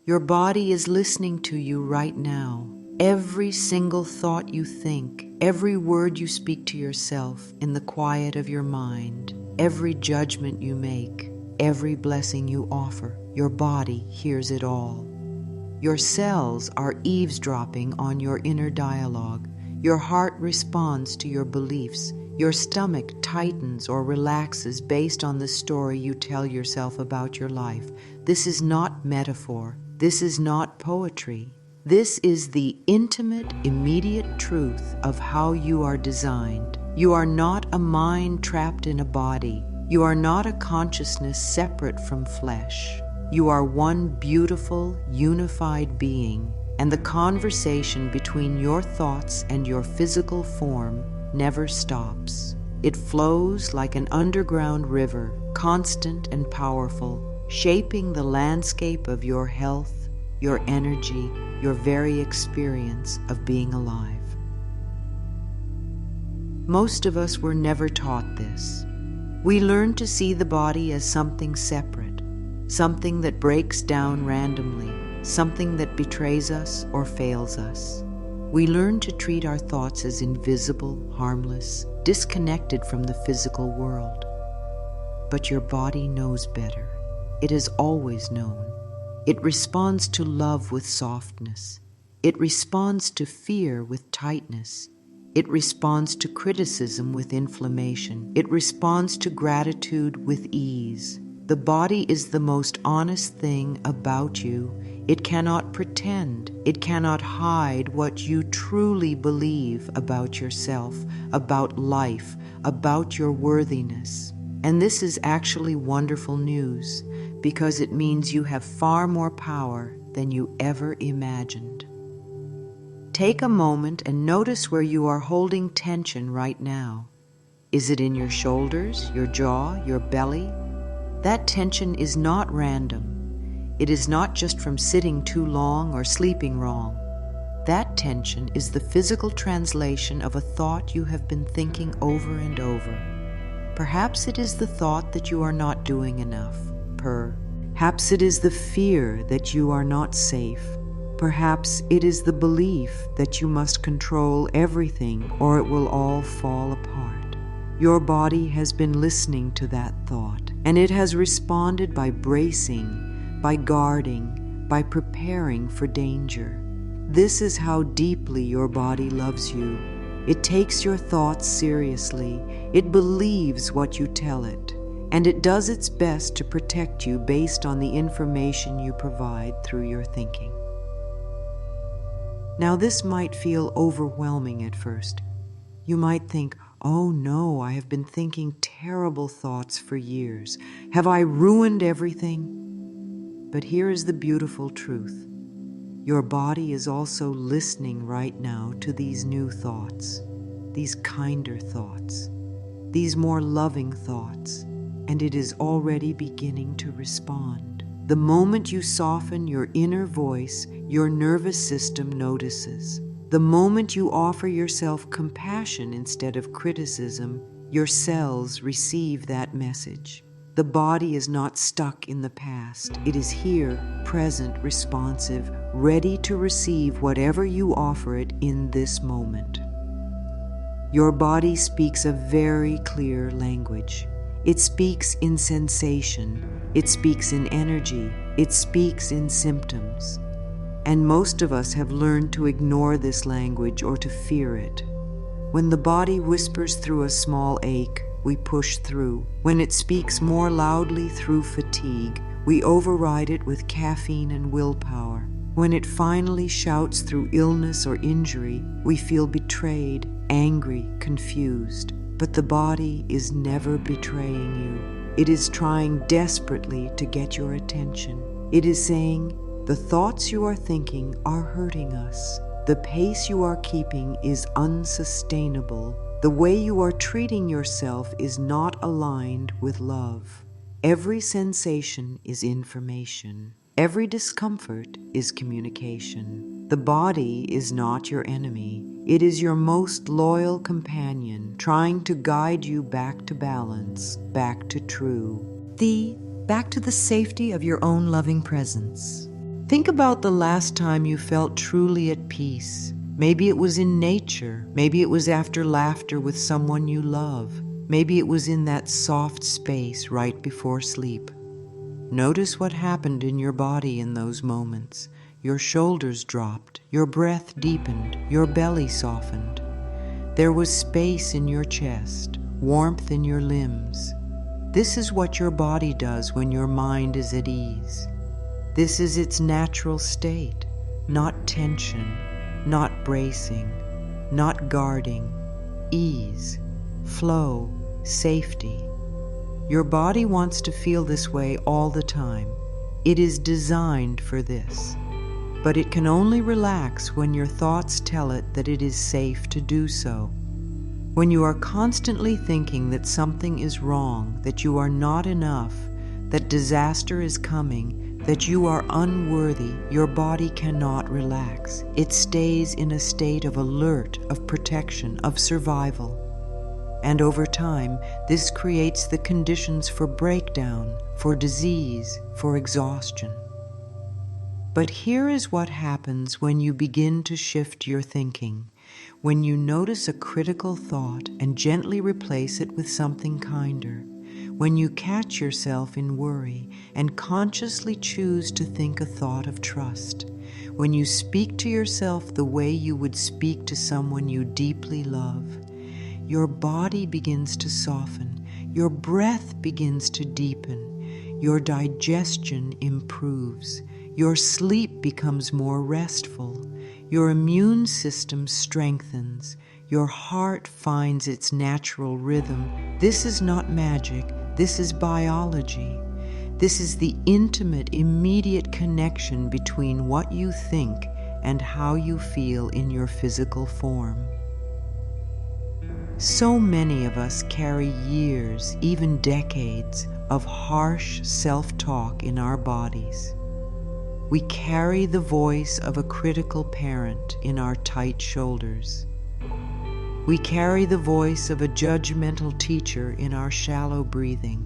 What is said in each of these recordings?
Your body is listening to you right now. Every single thought you think, every word you speak to yourself in the quiet of your mind, every judgment you make, every blessing you offer, your body hears it all. Your cells are eavesdropping on your inner dialogue. Your heart responds to your beliefs. Your stomach tightens or relaxes based on the story you tell yourself about your life. This is not metaphor. This is not poetry. This is the intimate, immediate truth of how you are designed. You are not a mind trapped in a body. You are not a consciousness separate from flesh. You are one beautiful, unified being, and the conversation between your thoughts and your physical form never stops. It flows like an underground river, constant and powerful, shaping the landscape of your health, your energy, your very experience of being alive. Most of us were never taught this. We learn to see the body as something separate, something that breaks down randomly, something that betrays us or fails us. We learn to treat our thoughts as invisible, harmless, disconnected from the physical world. But your body knows better. It has always known. It responds to love with softness. It responds to fear with tightness. It responds to criticism with inflammation. It responds to gratitude with ease. The body is the most honest thing about you. It cannot pretend. It cannot hide what you truly believe about yourself, about life, about your worthiness. And this is actually wonderful news, because it means you have far more power than you ever imagined. Take a moment and notice where you are holding tension right now. Is it in your shoulders, your jaw, your belly? That tension is not random. It is not just from sitting too long or sleeping wrong. That tension is the physical translation of a thought you have been thinking over and over. Perhaps it is the thought that you are not doing enough. Perhaps it is the fear that you are not safe. Perhaps it is the belief that you must control everything or it will all fall apart. Your body has been listening to that thought, and it has responded by bracing, by guarding, by preparing for danger. This is how deeply your body loves you. It takes your thoughts seriously. It believes what you tell it, and it does its best to protect you based on the information you provide through your thinking. Now, this might feel overwhelming at first. You might think, oh no, I have been thinking terrible thoughts for years. Have I ruined everything? But here is the beautiful truth. Your body is also listening right now to these new thoughts, these kinder thoughts, these more loving thoughts, and it is already beginning to respond. The moment you soften your inner voice, your nervous system notices. The moment you offer yourself compassion instead of criticism, your cells receive that message. The body is not stuck in the past. It is here, present, responsive, ready to receive whatever you offer it in this moment. Your body speaks a very clear language. It speaks in sensation. It speaks in energy. It speaks in symptoms. And most of us have learned to ignore this language or to fear it. When the body whispers through a small ache, we push through. When it speaks more loudly through fatigue, we override it with caffeine and willpower. When it finally shouts through illness or injury, we feel betrayed, angry, confused. But the body is never betraying you. It is trying desperately to get your attention. It is saying, the thoughts you are thinking are hurting us. The pace you are keeping is unsustainable. The way you are treating yourself is not aligned with love. Every sensation is information. Every discomfort is communication. The body is not your enemy. It is your most loyal companion, trying to guide you back to balance, back to true. Back to the safety of your own loving presence. Think about the last time you felt truly at peace. Maybe it was in nature. Maybe it was after laughter with someone you love. Maybe it was in that soft space right before sleep. Notice what happened in your body in those moments. Your shoulders dropped, your breath deepened, your belly softened. There was space in your chest, warmth in your limbs. This is what your body does when your mind is at ease. This is its natural state, not tension, not bracing, not guarding, ease, flow, safety. Your body wants to feel this way all the time. It is designed for this. But it can only relax when your thoughts tell it that it is safe to do so. When you are constantly thinking that something is wrong, that you are not enough, that disaster is coming, that you are unworthy, your body cannot relax. It stays in a state of alert, of protection, of survival. And over time, this creates the conditions for breakdown, for disease, for exhaustion. But here is what happens when you begin to shift your thinking. When you notice a critical thought and gently replace it with something kinder. When you catch yourself in worry and consciously choose to think a thought of trust. When you speak to yourself the way you would speak to someone you deeply love. Your body begins to soften. Your breath begins to deepen. Your digestion improves. Your sleep becomes more restful. Your immune system strengthens. Your heart finds its natural rhythm. This is not magic. This is biology. This is the intimate, immediate connection between what you think and how you feel in your physical form. So many of us carry years, even decades, of harsh self-talk in our bodies. We carry the voice of a critical parent in our tight shoulders. We carry the voice of a judgmental teacher in our shallow breathing.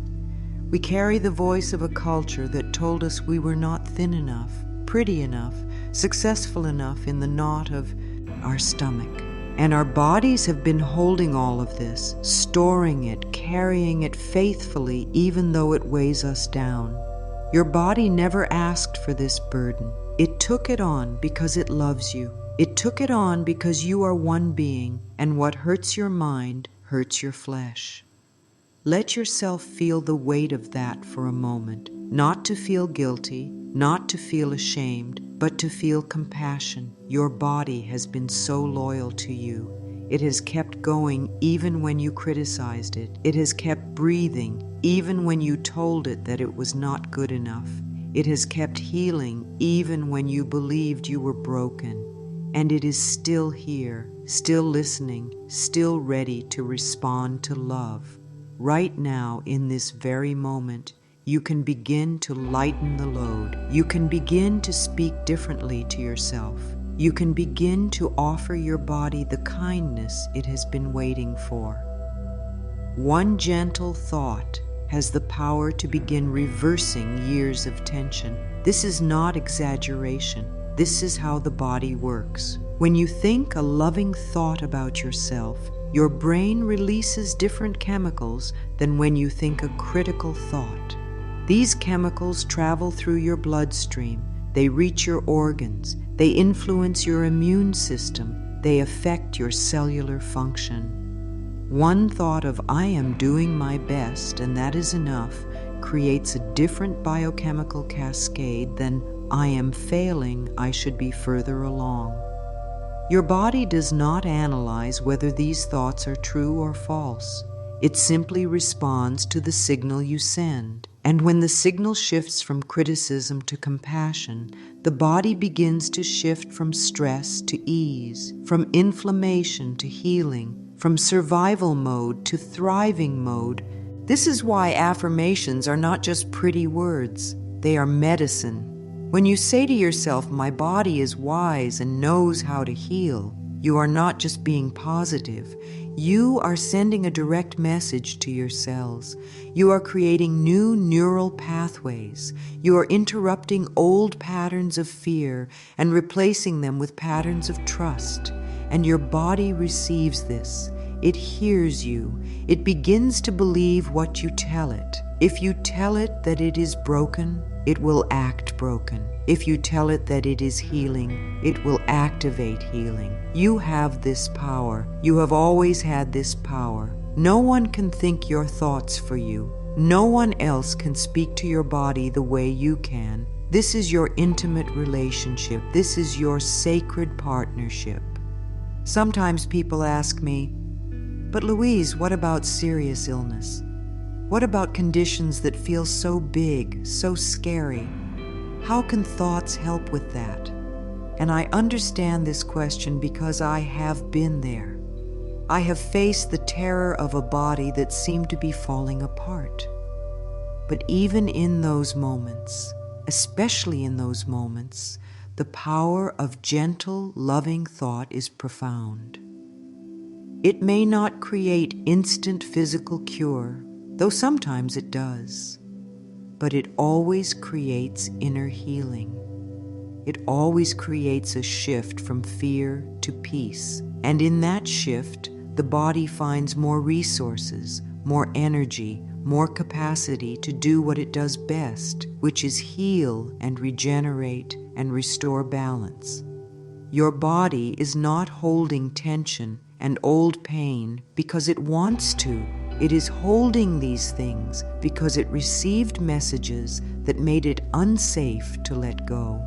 We carry the voice of a culture that told us we were not thin enough, pretty enough, successful enough in the knot of our stomach. And our bodies have been holding all of this, storing it, carrying it faithfully, even though it weighs us down. Your body never asked for this burden. It took it on because it loves you. It took it on because you are one being, and what hurts your mind hurts your flesh. Let yourself feel the weight of that for a moment, not to feel guilty, not to feel ashamed, but to feel compassion. Your body has been so loyal to you. It has kept going even when you criticized it. It has kept breathing even when you told it that it was not good enough. It has kept healing even when you believed you were broken. And it is still here, still listening, still ready to respond to love. Right now, in this very moment, you can begin to lighten the load. You can begin to speak differently to yourself. You can begin to offer your body the kindness it has been waiting for. One gentle thought has the power to begin reversing years of tension. This is not exaggeration. This is how the body works. When you think a loving thought about yourself, your brain releases different chemicals than when you think a critical thought. These chemicals travel through your bloodstream. They reach your organs. They influence your immune system. They affect your cellular function. One thought of "I am doing my best and that is enough" creates a different biochemical cascade than "I am failing, I should be further along." Your body does not analyze whether these thoughts are true or false. It simply responds to the signal you send. And when the signal shifts from criticism to compassion, the body begins to shift from stress to ease, from inflammation to healing, from survival mode to thriving mode. This is why affirmations are not just pretty words. They are medicine. When you say to yourself, "My body is wise and knows how to heal," You are not just being positive. You are sending a direct message to your cells. You are creating new neural pathways. You are interrupting old patterns of fear and replacing them with patterns of trust. And your body receives this. It hears you. It begins to believe what you tell it. If you tell it that it is broken, it will act broken. If you tell it that it is healing, it will activate healing. You have this power. You have always had this power. No one can think your thoughts for you. No one else can speak to your body the way you can. This is your intimate relationship. This is your sacred partnership. Sometimes people ask me, "But Louise, what about serious illness? What about conditions that feel so big, so scary? How can thoughts help with that?" And I understand this question because I have been there. I have faced the terror of a body that seemed to be falling apart. But even in those moments, especially in those moments, the power of gentle, loving thought is profound. It may not create instant physical cure, though sometimes it does, but it always creates inner healing. It always creates a shift from fear to peace, and in that shift, the body finds more resources, more energy, more capacity to do what it does best, which is heal and regenerate and restore balance. Your body is not holding tension and old pain because it wants to. It is holding these things because it received messages that made it unsafe to let go.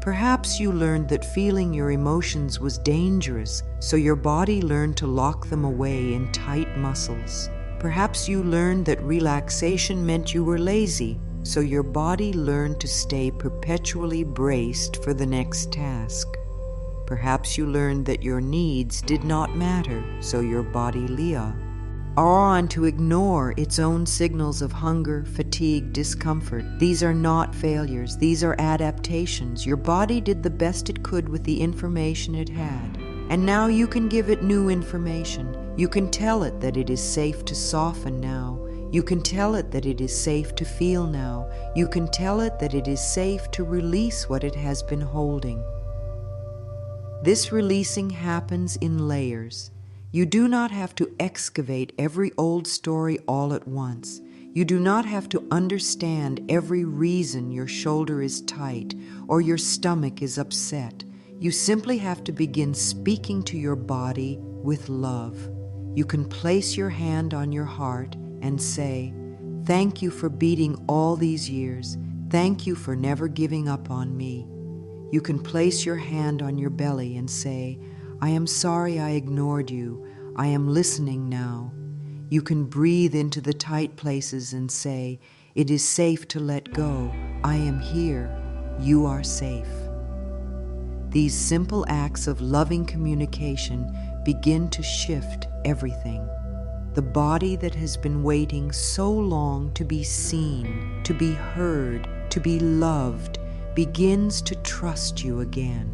Perhaps you learned that feeling your emotions was dangerous, so your body learned to lock them away in tight muscles. Perhaps you learned that relaxation meant you were lazy, so your body learned to stay perpetually braced for the next task. Perhaps you learned that your needs did not matter, so your body leah on to ignore its own signals of hunger, fatigue, discomfort. These are not failures. These are adaptations. Your body did the best it could with the information it had. And now you can give it new information. You can tell it that it is safe to soften now. You can tell it that it is safe to feel now. You can tell it that it is safe to release what it has been holding. This releasing happens in layers. You do not have to excavate every old story all at once. You do not have to understand every reason your shoulder is tight or your stomach is upset. You simply have to begin speaking to your body with love. You can place your hand on your heart and say, "Thank you for beating all these years. Thank you for never giving up on me." You can place your hand on your belly and say, "I am sorry I ignored you. I am listening now." You can breathe into the tight places and say, "It is safe to let go. I am here. You are safe." These simple acts of loving communication begin to shift everything. The body that has been waiting so long to be seen, to be heard, to be loved, begins to trust you again.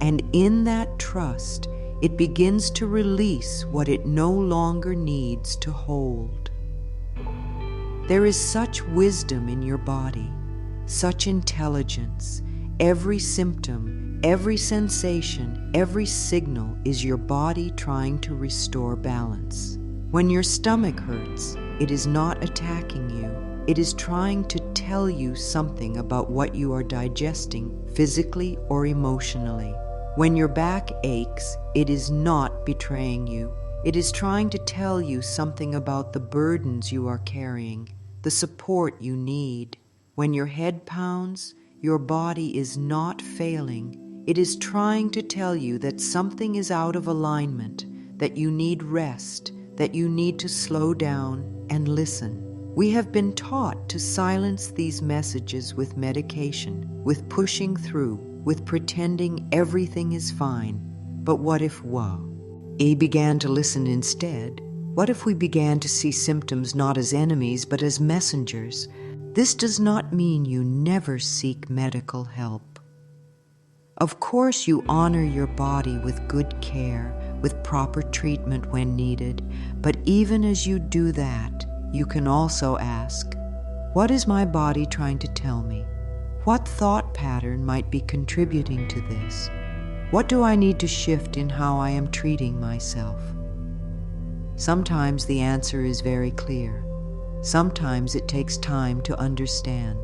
And in that trust, it begins to release what it no longer needs to hold. There is such wisdom in your body, such intelligence. Every symptom, every sensation, every signal is your body trying to restore balance. When your stomach hurts, it is not attacking you. It is trying to tell you something about what you are digesting physically or emotionally. When your back aches, it is not betraying you. It is trying to tell you something about the burdens you are carrying, the support you need. When your head pounds, your body is not failing. It is trying to tell you that something is out of alignment, that you need rest, that you need to slow down and listen. We have been taught to silence these messages with medication, with pushing through, with pretending everything is fine. But what if we began to listen instead? What if we began to see symptoms not as enemies but as messengers? This does not mean you never seek medical help. Of course, you honor your body with good care, with proper treatment when needed, but even as you do that, you can also ask, what is my body trying to tell me? What thought pattern might be contributing to this? What do I need to shift in how I am treating myself? Sometimes the answer is very clear. Sometimes it takes time to understand.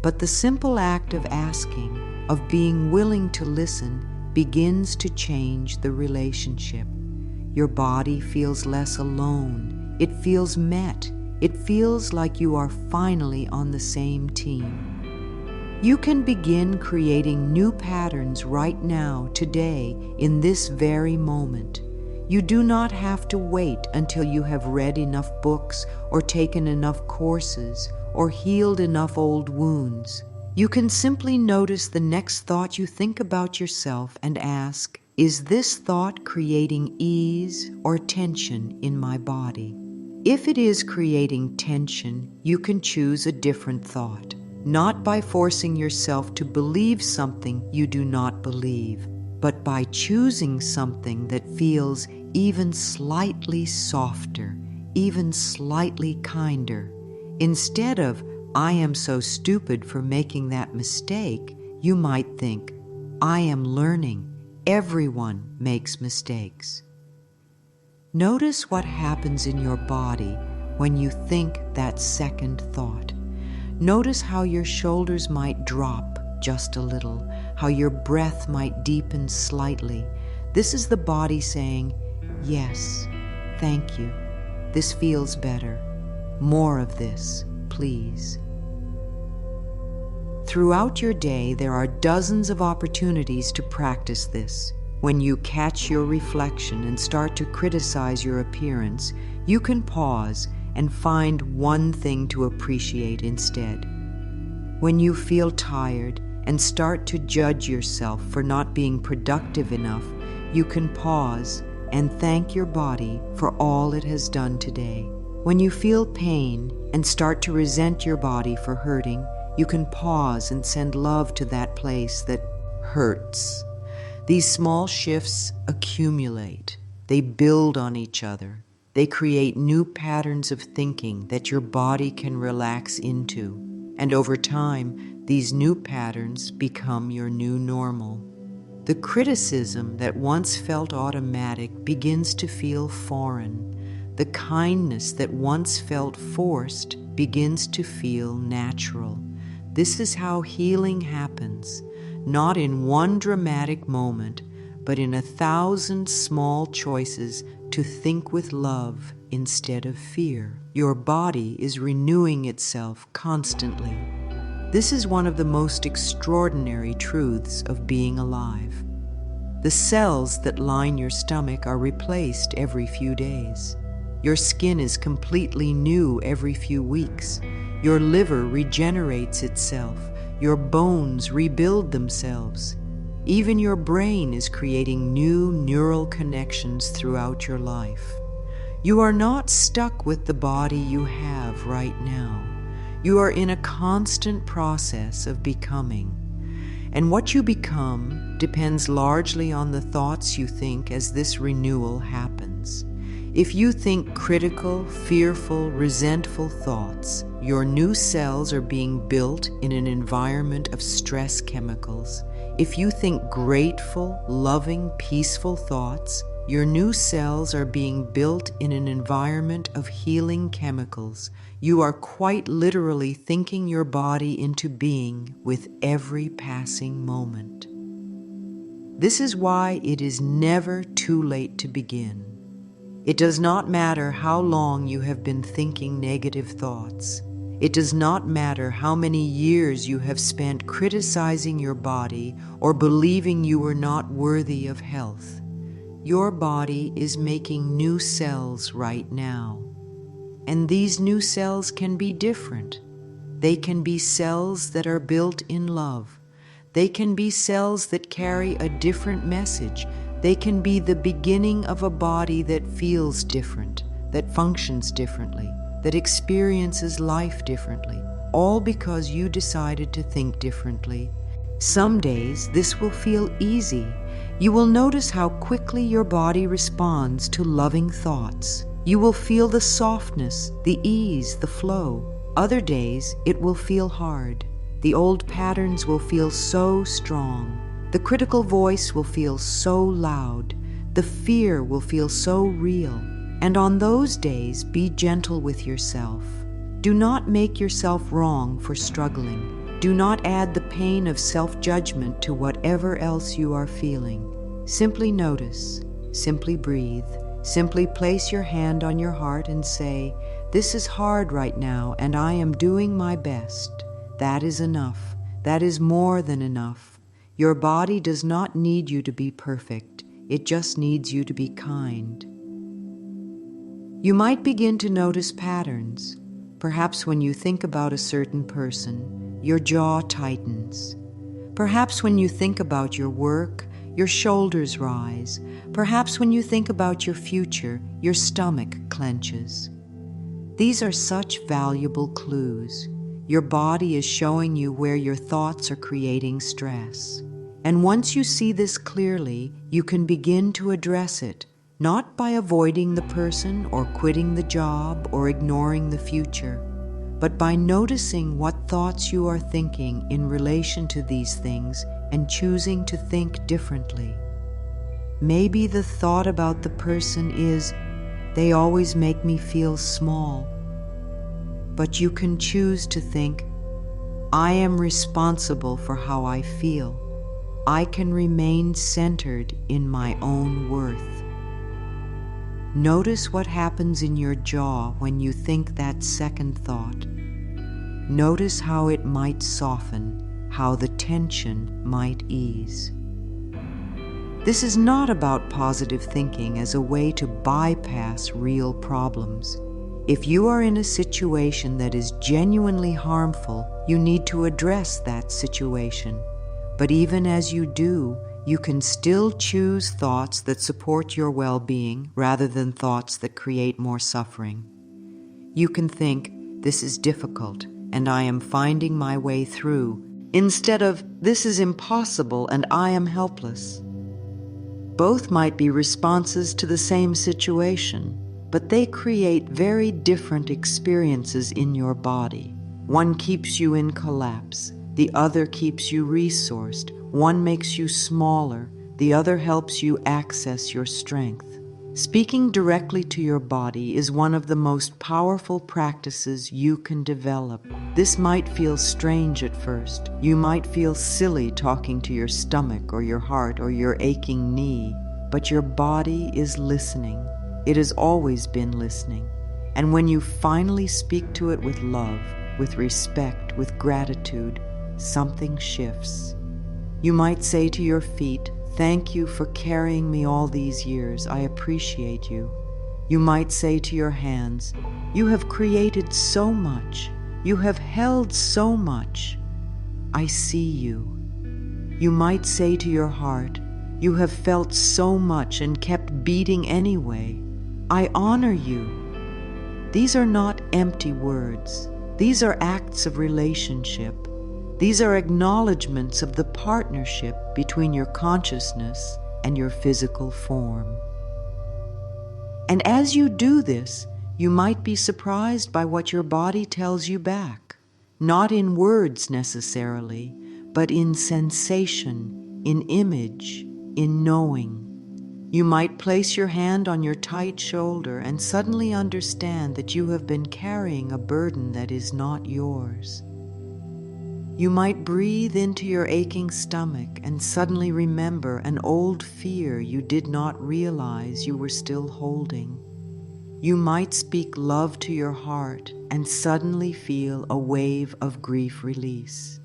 But the simple act of asking, of being willing to listen, begins to change the relationship. Your body feels less alone. It feels met. It feels like you are finally on the same team. You can begin creating new patterns right now, today, in this very moment. You do not have to wait until you have read enough books or taken enough courses or healed enough old wounds. You can simply notice the next thought you think about yourself and ask, is this thought creating ease or tension in my body? If it is creating tension, you can choose a different thought, not by forcing yourself to believe something you do not believe, but by choosing something that feels even slightly softer, even slightly kinder. Instead of, I am so stupid for making that mistake, you might think, I am learning. Everyone makes mistakes. Notice what happens in your body when you think that second thought. Notice how your shoulders might drop just a little, how your breath might deepen slightly. This is the body saying, yes, thank you. This feels better. More of this, please. Throughout your day, there are dozens of opportunities to practice this. When you catch your reflection and start to criticize your appearance, you can pause and find one thing to appreciate instead. When you feel tired and start to judge yourself for not being productive enough, you can pause and thank your body for all it has done today. When you feel pain and start to resent your body for hurting, you can pause and send love to that place that hurts. These small shifts accumulate. They build on each other. They create new patterns of thinking that your body can relax into. And over time, these new patterns become your new normal. The criticism that once felt automatic begins to feel foreign. The kindness that once felt forced begins to feel natural. This is how healing happens. Not in one dramatic moment, but in 1,000 small choices to think with love instead of fear. Your body is renewing itself constantly. This is one of the most extraordinary truths of being alive. The cells that line your stomach are replaced every few days. Your skin is completely new every few weeks. Your liver regenerates itself. Your bones rebuild themselves. Even your brain is creating new neural connections throughout your life. You are not stuck with the body you have right now. You are in a constant process of becoming. And what you become depends largely on the thoughts you think as this renewal happens. If you think critical, fearful, resentful thoughts, your new cells are being built in an environment of stress chemicals. If you think grateful, loving, peaceful thoughts, your new cells are being built in an environment of healing chemicals. You are quite literally thinking your body into being with every passing moment. This is why it is never too late to begin. It does not matter how long you have been thinking negative thoughts. It does not matter how many years you have spent criticizing your body or believing you were not worthy of health. Your body is making new cells right now. And these new cells can be different. They can be cells that are built in love. They can be cells that carry a different message. They can be the beginning of a body that feels different, that functions differently, that experiences life differently, all because you decided to think differently. Some days this will feel easy. You will notice how quickly your body responds to loving thoughts. You will feel the softness, the ease, the flow. Other days it will feel hard. The old patterns will feel so strong. The critical voice will feel so loud. The fear will feel so real. And on those days, be gentle with yourself. Do not make yourself wrong for struggling. Do not add the pain of self-judgment to whatever else you are feeling. Simply notice, simply breathe, simply place your hand on your heart and say, "This is hard right now, and I am doing my best." That is enough. That is more than enough. Your body does not need you to be perfect. It just needs you to be kind. You might begin to notice patterns. Perhaps when you think about a certain person, your jaw tightens. Perhaps when you think about your work, your shoulders rise. Perhaps when you think about your future, your stomach clenches. These are such valuable clues. Your body is showing you where your thoughts are creating stress. And once you see this clearly, you can begin to address it, not by avoiding the person or quitting the job or ignoring the future, but by noticing what thoughts you are thinking in relation to these things and choosing to think differently. Maybe the thought about the person is, "They always make me feel small." But you can choose to think, "I am responsible for how I feel. I can remain centered in my own worth." Notice what happens in your jaw when you think that second thought. Notice how it might soften, how the tension might ease. This is not about positive thinking as a way to bypass real problems. If you are in a situation that is genuinely harmful, you need to address that situation. But even as you do, you can still choose thoughts that support your well-being rather than thoughts that create more suffering. You can think, "This is difficult, and I am finding my way through," instead of, "This is impossible, and I am helpless." Both might be responses to the same situation, but they create very different experiences in your body. One keeps you in collapse. The other keeps you resourced. One makes you smaller. The other helps you access your strength. Speaking directly to your body is one of the most powerful practices you can develop. This might feel strange at first. You might feel silly talking to your stomach or your heart or your aching knee, but your body is listening. It has always been listening. And when you finally speak to it with love, with respect, with gratitude, something shifts. You might say to your feet, "Thank you for carrying me all these years. I appreciate you." You might say to your hands, "You have created so much. You have held so much. I see you." You might say to your heart, "You have felt so much and kept beating anyway. I honor you." These are not empty words. These are acts of relationship. These are acknowledgments of the partnership between your consciousness and your physical form. And as you do this, you might be surprised by what your body tells you back, not in words necessarily, but in sensation, in image, in knowing. You might place your hand on your tight shoulder and suddenly understand that you have been carrying a burden that is not yours. You might breathe into your aching stomach and suddenly remember an old fear you did not realize you were still holding. You might speak love to your heart and suddenly feel a wave of grief release.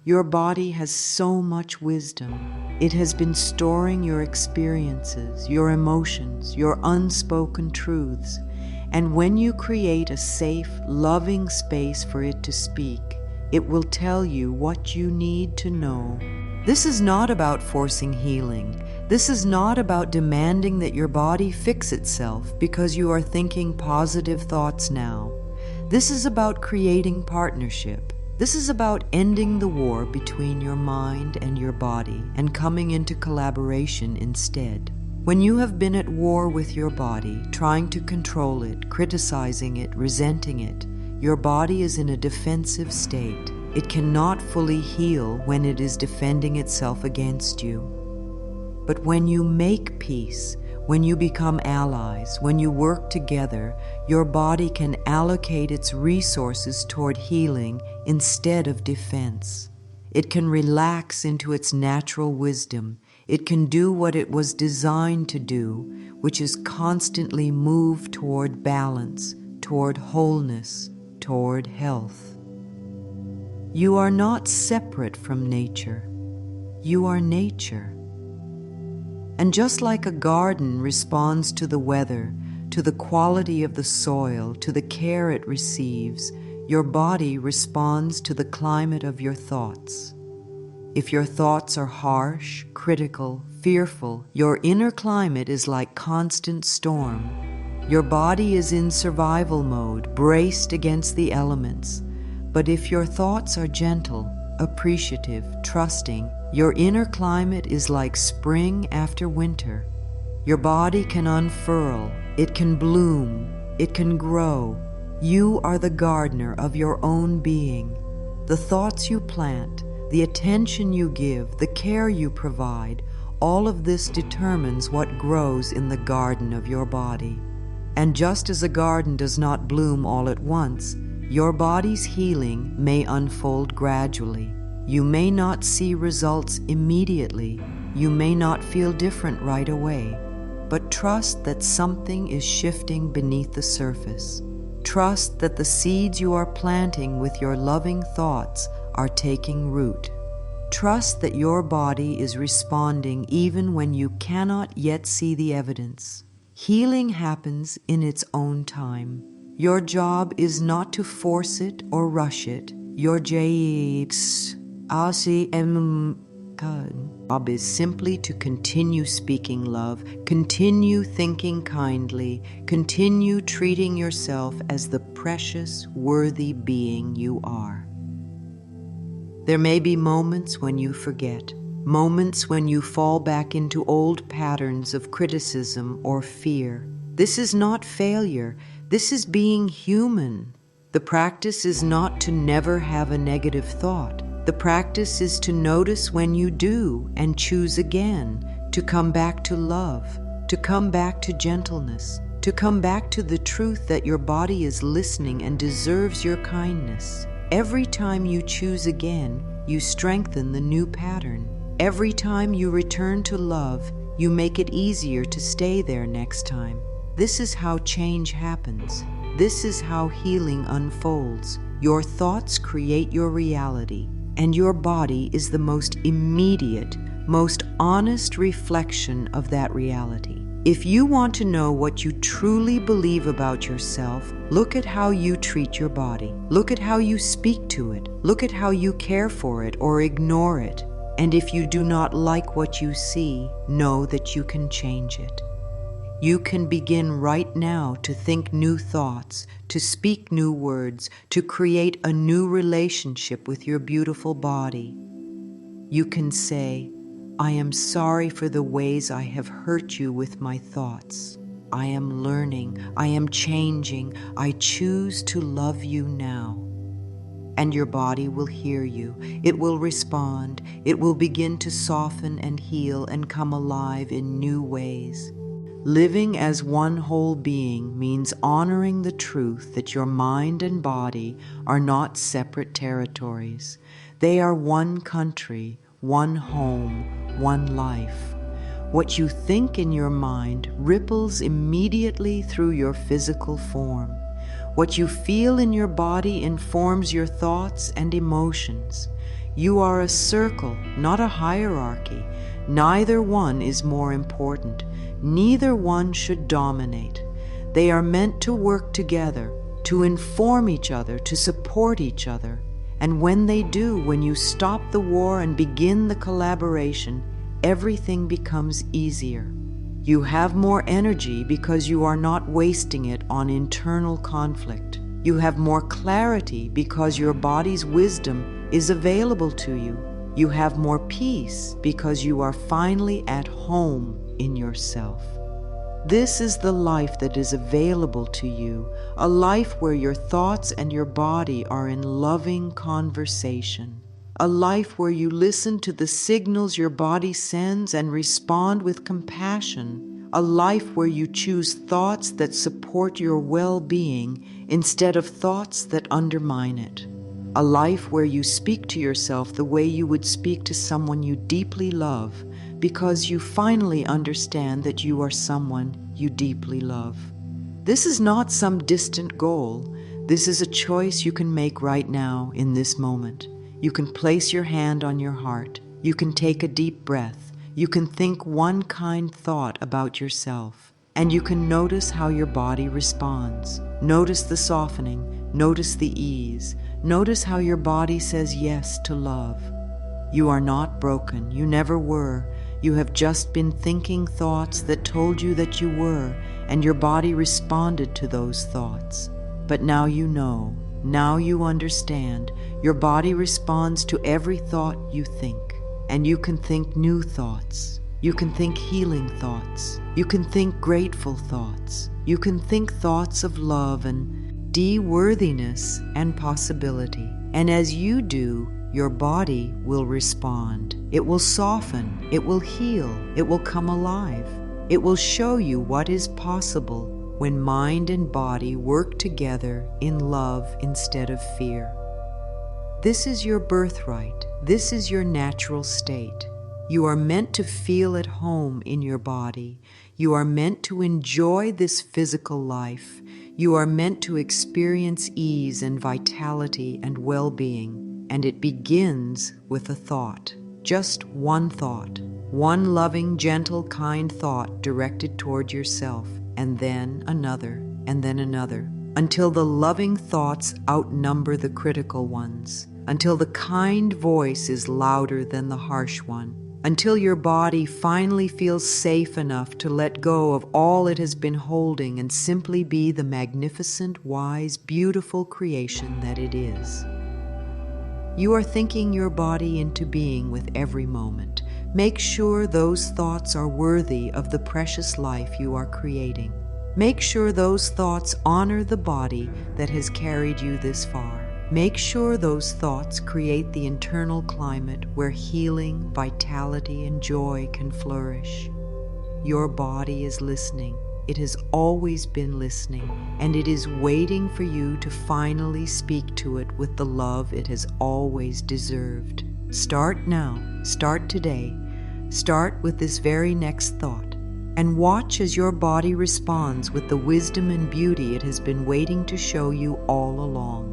Your body has so much wisdom. It has been storing your experiences, your emotions, your unspoken truths. And when you create a safe, loving space for it to speak, it will tell you what you need to know. This is not about forcing healing. This is not about demanding that your body fix itself because you are thinking positive thoughts now. This is about creating partnership. This is about ending the war between your mind and your body and coming into collaboration instead. When you have been at war with your body, trying to control it, criticizing it, resenting it, your body is in a defensive state. It cannot fully heal when it is defending itself against you. But when you make peace, when you become allies, when you work together, your body can allocate its resources toward healing instead of defense. It can relax into its natural wisdom. It can do what it was designed to do, which is constantly move toward balance, toward wholeness, toward health. You are not separate from nature. You are nature. And just like a garden responds to the weather, to the quality of the soil, to the care it receives, your body responds to the climate of your thoughts. If your thoughts are harsh, critical, fearful, your inner climate is like constant storm. Your body is in survival mode, braced against the elements. But if your thoughts are gentle, appreciative, trusting, your inner climate is like spring after winter. Your body can unfurl, it can bloom, it can grow. You are the gardener of your own being. The thoughts you plant, the attention you give, the care you provide, all of this determines what grows in the garden of your body. And just as a garden does not bloom all at once, your body's healing may unfold gradually. You may not see results immediately. You may not feel different right away. But trust that something is shifting beneath the surface. Trust that the seeds you are planting with your loving thoughts are taking root. Trust that your body is responding even when you cannot yet see the evidence. Healing happens in its own time. Your job is not to force it or rush it. Your job is simply to continue speaking love, continue thinking kindly, continue treating yourself as the precious, worthy being you are. There may be moments when you forget, moments when you fall back into old patterns of criticism or fear. This is not failure. This is being human. The practice is not to never have a negative thought. The practice is to notice when you do and choose again, to come back to love, to come back to gentleness, to come back to the truth that your body is listening and deserves your kindness. Every time you choose again, you strengthen the new pattern. Every time you return to love, you make it easier to stay there next time. This is how change happens. This is how healing unfolds. Your thoughts create your reality, and your body is the most immediate, most honest reflection of that reality. If you want to know what you truly believe about yourself, look at how you treat your body. Look at how you speak to it. Look at how you care for it or ignore it. And if you do not like what you see, know that you can change it. You can begin right now to think new thoughts, to speak new words, to create a new relationship with your beautiful body. You can say, I am sorry for the ways I have hurt you with my thoughts. I am learning, I am changing, I choose to love you now. And your body will hear you, it will respond, it will begin to soften and heal and come alive in new ways. Living as one whole being means honoring the truth that your mind and body are not separate territories. They are one country, one home, one life. What you think in your mind ripples immediately through your physical form. What you feel in your body informs your thoughts and emotions. You are a circle, not a hierarchy. Neither one is more important. Neither one should dominate. They are meant to work together, to inform each other, to support each other. And when they do, when you stop the war and begin the collaboration, everything becomes easier. You have more energy because you are not wasting it on internal conflict. You have more clarity because your body's wisdom is available to you. You have more peace because you are finally at home in yourself. This is the life that is available to you, a life where your thoughts and your body are in loving conversation, a life where you listen to the signals your body sends and respond with compassion, a life where you choose thoughts that support your well-being instead of thoughts that undermine it, a life where you speak to yourself the way you would speak to someone you deeply love, because you finally understand that you are someone you deeply love. This is not some distant goal. This is a choice you can make right now in this moment. You can place your hand on your heart. You can take a deep breath. You can think one kind thought about yourself. And you can notice how your body responds. Notice the softening. Notice the ease. Notice how your body says yes to love. You are not broken. You never were. You have just been thinking thoughts that told you that you were, and your body responded to those thoughts. But now you know, now you understand, your body responds to every thought you think, and you can think new thoughts. You can think healing thoughts. You can think grateful thoughts. You can think thoughts of love and de-worthiness and possibility. And as you do, your body will respond. It will soften. It will heal. It will come alive. It will show you what is possible when mind and body work together in love instead of fear. This is your birthright. This is your natural state. You are meant to feel at home in your body. You are meant to enjoy this physical life. You are meant to experience ease and vitality and well-being. And it begins with a thought, just one thought, one loving, gentle, kind thought directed toward yourself, and then another, until the loving thoughts outnumber the critical ones, until the kind voice is louder than the harsh one, until your body finally feels safe enough to let go of all it has been holding and simply be the magnificent, wise, beautiful creation that it is. You are thinking your body into being with every moment. Make sure those thoughts are worthy of the precious life you are creating. Make sure those thoughts honor the body that has carried you this far. Make sure those thoughts create the internal climate where healing, vitality, and joy can flourish. Your body is listening. It has always been listening, and it is waiting for you to finally speak to it with the love it has always deserved. Start now. Start today. Start with this very next thought, and watch as your body responds with the wisdom and beauty it has been waiting to show you all along.